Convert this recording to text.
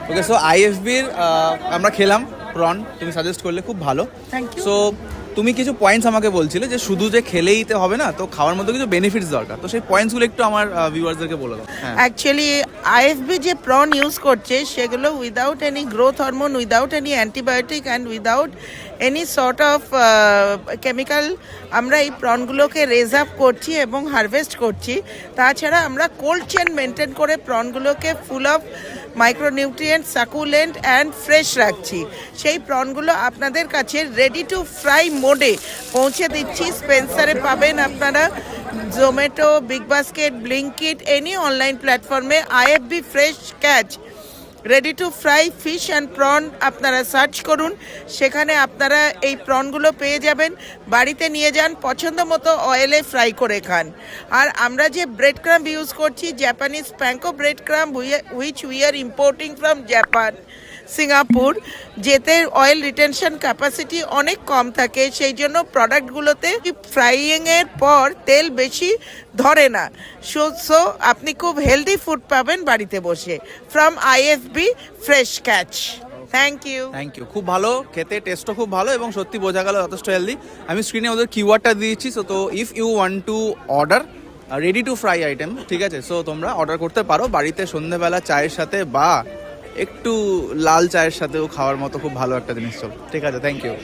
ওকে, so আইএফবির আমরা খেলাম prawn, তুমি সাজেস্ট করলে খুব ভালো। Thank you. সো তুমি কিছু পয়েন্টস আমাকে বলছিলে যে শুধু যে খেলেই তো হবে না, তো খাওয়ার মধ্যে কিছু বেনিফিটস দরকার, তো সেই পয়েন্টসগুলো একটু আমার ভিউয়ার্সদেরকে বলে দাও। হ্যাঁ, অ্যাকচুয়ালি আইএফবি যে প্রন ইউজ করছে সেগুলো without any growth hormone, without any antibiotic and without any sort of chemical আমরা এই প্রনগুলোকে রেজ আপ করছি এবং হারভেস্ট করছি। তাছাড়া আমরা কোল্ড চেন মেনটেন করে প্রনগুলোকে full of micronutrient, succulent and fresh রাখছি। সেই প্রনগুলো আপনাদের কাছে রেডি টু ফ্রাই মোডে পৌঁছে দিচ্ছি। স্পেন্সারে পাবেন আপনারা, Zomato, big basket, Blinkit, any online প্ল্যাটফর্মে IFB fresh catch ready to fry fish and prawn আপনারা সার্চ করুন, সেখানে আপনারা এই প্রনগুলো পেয়ে যাবেন। বাড়িতে নিয়ে যান, পছন্দ মতো অয়েলে ফ্রাই করে খান। আর আমরা যে ব্রেড ক্রাম্ব ইউজ করছি, Japanese panko bread crumb, which we are importing from Japan, Singapore, যেতে অয়েল রিটেনশন ক্যাপাসিটি অনেক কম থাকে, সেই জন্য প্রোডাক্টগুলোতে ফ্রাইংয়ের পর তেল বেশি ধরে না। সো আপনি খুব হেলদি ফুড পাবেন বাড়িতে বসে from IFB fresh catch. Thank you. Thank you, খুব ভালো খেতে, টেস্টও খুব ভালো এবং সত্যি বোঝা গেল যথেষ্ট হেলদি। আমি স্ক্রিনে ওদের কিওয়ার্ডটা দিয়েছি, তো if you want to order ready to fry item, ঠিক আছে, সো তোমরা অর্ডার করতে পারো বাড়িতে সন্ধ্যেবেলা চায়ের সাথে বা একটু লাল চায়ের সাথেও খাওয়ার মতো খুব ভালো একটা জিনিস। চলো, ঠিক আছে, থ্যাংক ইউ।